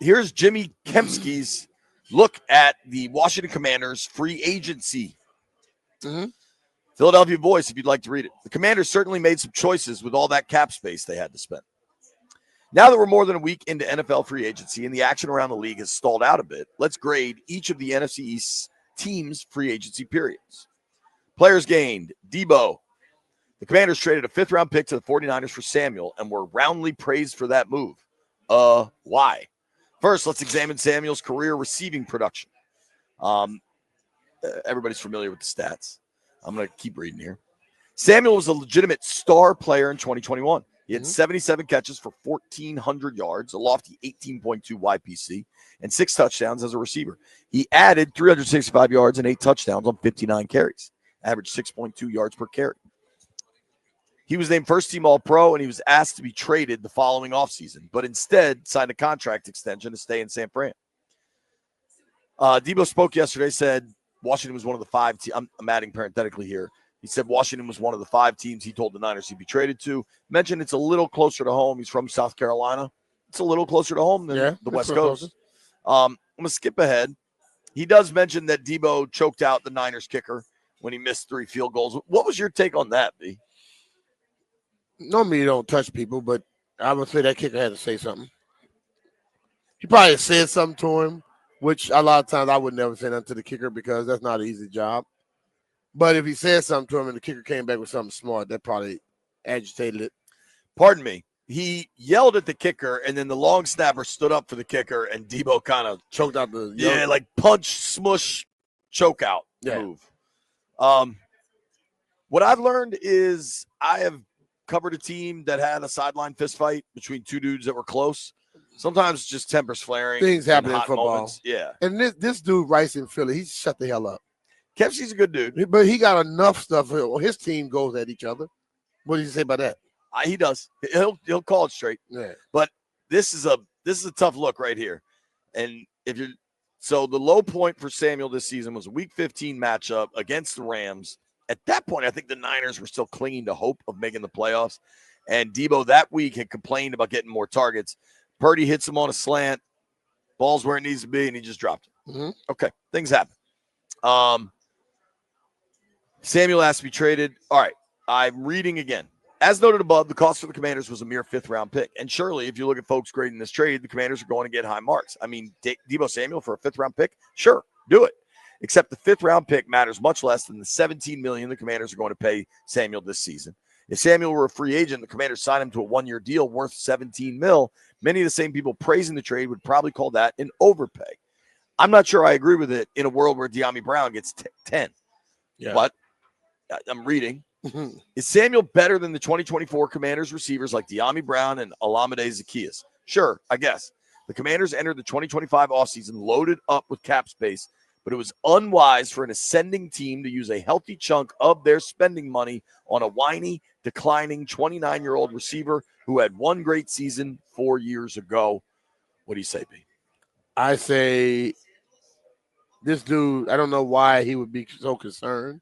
Here's Jimmy Kempski's look at the Washington Commanders free agency. Philadelphia Voice, if you'd like to read it. The Commanders certainly made some choices with all that cap space they had to spend. Now that we're more than a week into NFL free agency and the action around the league has stalled out a bit, let's grade each of the NFC East teams' free agency periods. Players gained. Deebo. The Commanders traded a 5th-round pick to the 49ers for Samuel and were roundly praised for that move. Why? First, let's examine Samuel's career receiving production. Everybody's familiar with the stats. I'm going to keep reading here. Samuel was a legitimate star player in 2021. He had 77 catches for 1,400 yards, a lofty 18.2 YPC, and 6 touchdowns as a receiver. He added 365 yards and 8 touchdowns on 59 carries, averaged 6.2 yards per carry. He was named first-team All-Pro, and he was asked to be traded the following offseason, but instead signed a contract extension to stay in San Fran. Deebo spoke yesterday, said Washington was one of the 5 teams. I'm adding parenthetically here. He said Washington was one of the 5 teams he told the Niners he'd be traded to. Mentioned it's a little closer to home. He's from South Carolina. It's a little closer to home than the West Coast. I'm going to skip ahead. He does mention that Deebo choked out the Niners kicker when he missed 3 field goals. What was your take on that, B? Normally you don't touch people, but I would say that kicker had to say something. He probably said something to him, which a lot of times I would never say nothing to the kicker because that's not an easy job. But if he said something to him and the kicker came back with something smart, that probably agitated it. Pardon me. He yelled at the kicker, and then the long snapper stood up for the kicker, and Deebo kind of choked out the like punch, smush, choke out move. What I've learned is I have covered a team that had a sideline fist fight between 2 dudes that were close. Sometimes just tempers flaring. Things happen in football. Moments. Yeah. And this dude, Rice in Philly, he shut the hell up. Kempsey's a good dude. But he got enough stuff. His team goes at each other. What do you say about that? He does. He'll call it straight. Yeah. But this is a tough look right here. And so the low point for Samuel this season was a Week 15 matchup against the Rams. At that point, I think the Niners were still clinging to hope of making the playoffs. And Deebo that week had complained about getting more targets. Purdy hits him on a slant. Ball's where it needs to be, and he just dropped it. Okay, things happen. Samuel asked to be traded. All right, I'm reading again. As noted above, the cost for the Commanders was a mere 5th-round pick. And surely, if you look at folks grading this trade, the Commanders are going to get high marks. I mean, Deebo Samuel for a 5th-round pick? Sure, do it. Except the 5th-round pick matters much less than the $17 million the Commanders are going to pay Samuel this season. If Samuel were a free agent, the Commanders signed him to a 1-year deal worth $17 million. Many of the same people praising the trade would probably call that an overpay. I'm not sure I agree with it in a world where De'Ami Brown gets 10. Yeah. But I'm reading. Is Samuel better than the 2024 Commanders receivers like De'Ami Brown and Olamide Zaccheaus? Sure, I guess. The Commanders entered the 2025 offseason loaded up with cap space, but it was unwise for an ascending team to use a healthy chunk of their spending money on a whiny, declining 29-year-old receiver who had one great season 4 years ago. What do you say, B? I say this dude, I don't know why he would be so concerned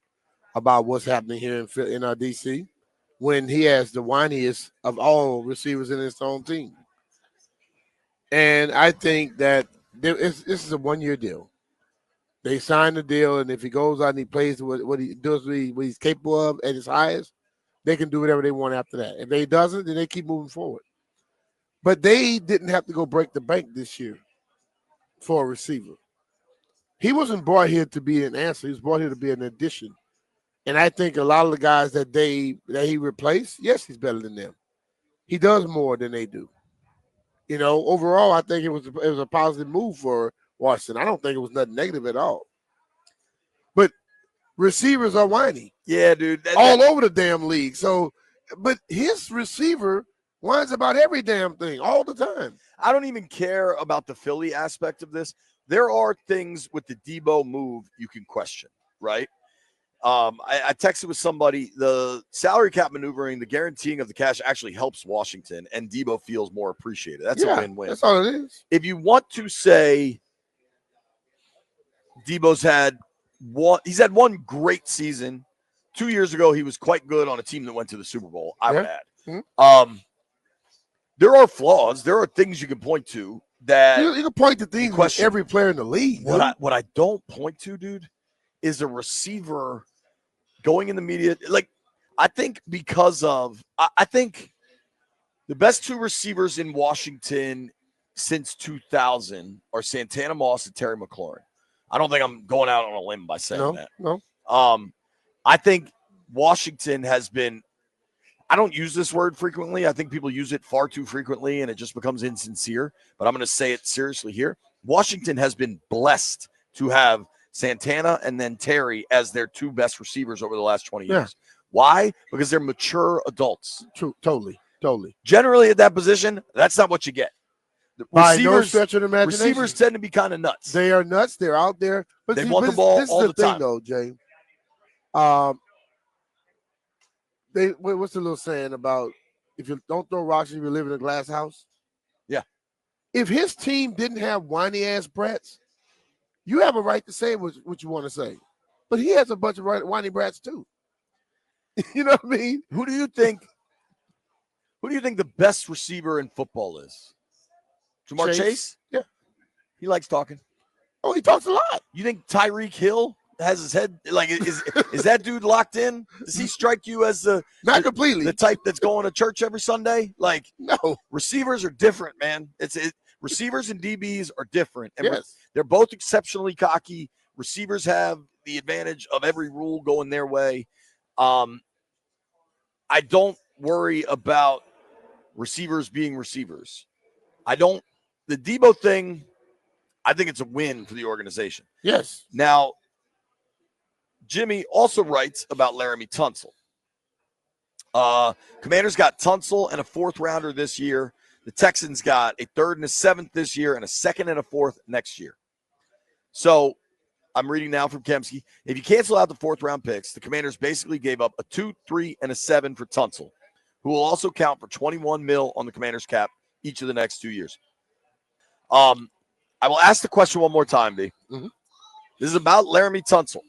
about what's happening here in D.C. when he has the whiniest of all receivers in his own team. And I think that this is a 1-year deal. They signed the deal, and if he goes out and he plays what he does, what he's capable of at his highest, they can do whatever they want after that. If he doesn't, then they keep moving forward. But they didn't have to go break the bank this year for a receiver. He wasn't brought here to be an answer. He was brought here to be an addition. And I think a lot of the guys that he replaced, yes, he's better than them. He does more than they do. You know, overall, I think it was a positive move for Washington. I don't think it was nothing negative at all. But receivers are whiny. Yeah, dude. All over the damn league. So, but his receiver whines about every damn thing all the time. I don't even care about the Philly aspect of this. There are things with the Deebo move you can question, right? I texted with somebody, the salary cap maneuvering, the guaranteeing of the cash actually helps Washington, and Deebo feels more appreciated. That's a win-win. That's all it is. If you want to say Deebo's had one great season. 2 years ago, he was quite good on a team that went to the Super Bowl, I would add. Mm-hmm. There are flaws. There are things you can point to. that you can point to things with every player in the league. What I don't point to, dude, is a receiver going in the media. Like, I think because of I think the best two receivers in Washington since 2000 are Santana Moss and Terry McLaurin. I don't think I'm going out on a limb by saying that. No. I think Washington has been, I don't use this word frequently. I think people use it far too frequently and it just becomes insincere, but I'm going to say it seriously here. Washington has been blessed to have Santana and then Terry as their two best receivers over the last 20 years. Why? Because they're mature adults. True. Totally. Generally at that position, that's not what you get. By no stretch of the imagination. Receivers tend to be kind of nuts. They are nuts. They're out there. But they want the ball all the time. This is the thing, though, Jay. What's the little saying about if you don't throw rocks, you live in a glass house? Yeah. If his team didn't have whiny-ass brats, you have a right to say what you want to say. But he has a bunch of whiny brats, too. You know what I mean? Who do you think the best receiver in football is? Jamar Chase? Yeah. He likes talking. Oh, he talks a lot. You think Tyreek Hill has his head, like, is that dude locked in? Does he strike you as not completely the type that's going to church every Sunday? Like, no. Receivers are different, man. Receivers and DBs are different. And yes. They're both exceptionally cocky. Receivers have the advantage of every rule going their way. I don't worry about receivers being receivers. The Deebo thing, I think it's a win for the organization. Yes. Now, Jimmy also writes about Laramie Tunsil. Commanders got Tunsil and a fourth rounder this year. The Texans got a third and a seventh this year and a second and a fourth next year. So I'm reading now from Kemsky. If you cancel out the fourth round picks, the Commanders basically gave up a 2, 3, and a 7 for Tunsil, who will also count for $21 million on the Commanders cap each of the next 2 years. I will ask the question one more time, B. Mm-hmm. This is about Laramie Tunsil.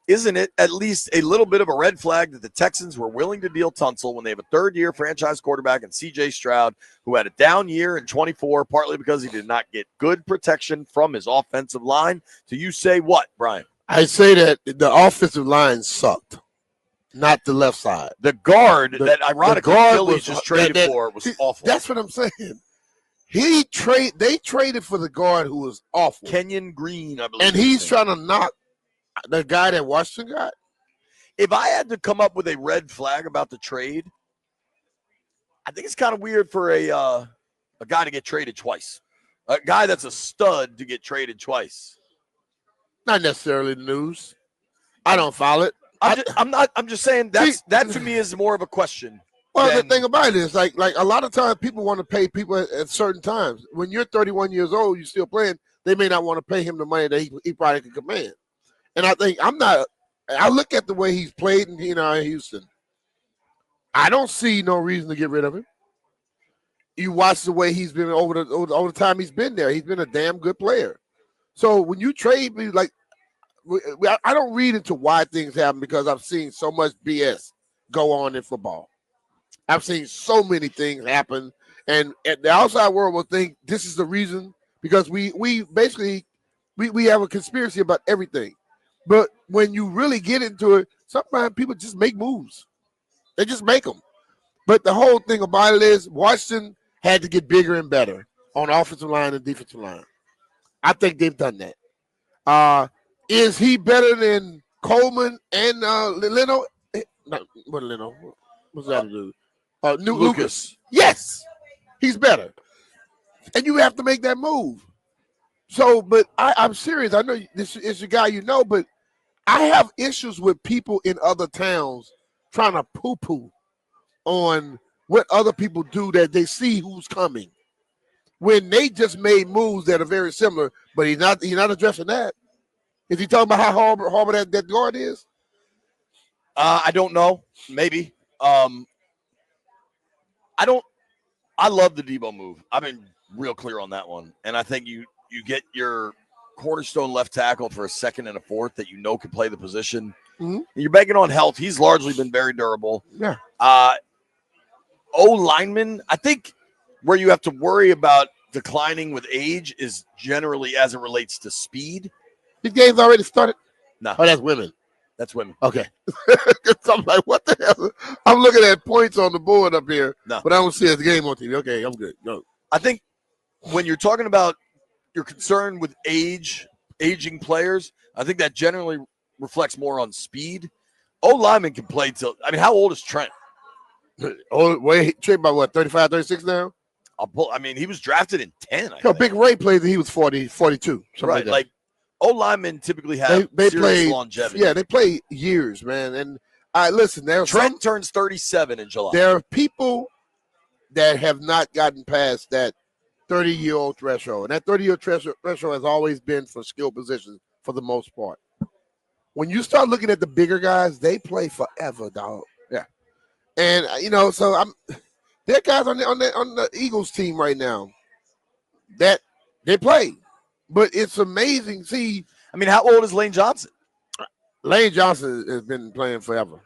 Isn't it at least a little bit of a red flag that the Texans were willing to deal Tunsil when they have a third-year franchise quarterback in C.J. Stroud, who had a down year in 24, partly because he did not get good protection from his offensive line? So you say what, Brian? I say that the offensive line sucked, not the left side. The guard that ironically Philly just traded for was awful. That's what I'm saying. They traded for the guard who was awful. Kenyon Green, I believe. And he's trying to knock the guy that Washington got. If I had to come up with a red flag about the trade, I think it's kind of weird for a guy to get traded twice. A guy that's a stud to get traded twice. Not necessarily the news. I don't follow it. I'm just saying that to me is more of a question. Well, the thing about it is, like a lot of times people want to pay people at certain times. When you're 31 years old, you're still playing, they may not want to pay him the money that he probably could command. And I think I look at the way he's played in Houston. I don't see no reason to get rid of him. You watch the way he's been over the time he's been there. He's been a damn good player. So when you trade me, like, I don't read into why things happen because I've seen so much BS go on in football. I've seen so many things happen, and the outside world will think this is the reason because we basically have a conspiracy about everything. But when you really get into it, sometimes people just make moves. They just make them. But the whole thing about it is Washington had to get bigger and better on offensive line and defensive line. I think they've done that. Is he better than Coleman and Leno? Not what Leno? What's that dude? Lucas. Yes, he's better. And you have to make that move. So, but I'm serious. I know this is a guy you know, but I have issues with people in other towns trying to poo-poo on what other people do that they see who's coming. When they just made moves that are very similar, but he's not addressing that. Is he talking about how horrible that guard is? I don't know. Maybe. I love the Deebo move. I've been real clear on that one. And I think you get your cornerstone left tackle for a second and a fourth that can play the position. Mm-hmm. You're banking on health. He's largely been very durable. Yeah. O lineman, I think where you have to worry about declining with age is generally as it relates to speed. These games already started? No. Oh, that's women. That's women. Okay. I'm like, what the hell? I'm looking at points on the board up here, No. but I don't see a game on TV. Okay, I'm good. No. I think when you're talking about your concern with aging players, I think that generally reflects more on speed. O-lineman can play till, I mean, how old is Trent? Oh, wait, Trent about what, 35, 36 now? He was drafted in 10. Big Ray played, he was 40, 42. Right, like O-linemen typically have they serious play longevity. Yeah, they play years, man. And listen, Trent turns 37 in July. There are people that have not gotten past that 30-year-old threshold. And that 30-year threshold has always been for skill positions for the most part. When you start looking at the bigger guys, they play forever, dog. Yeah. And so there are guys on the Eagles team right now that they play. But it's amazing. See, I mean, how old is Lane Johnson? Lane Johnson has been playing forever.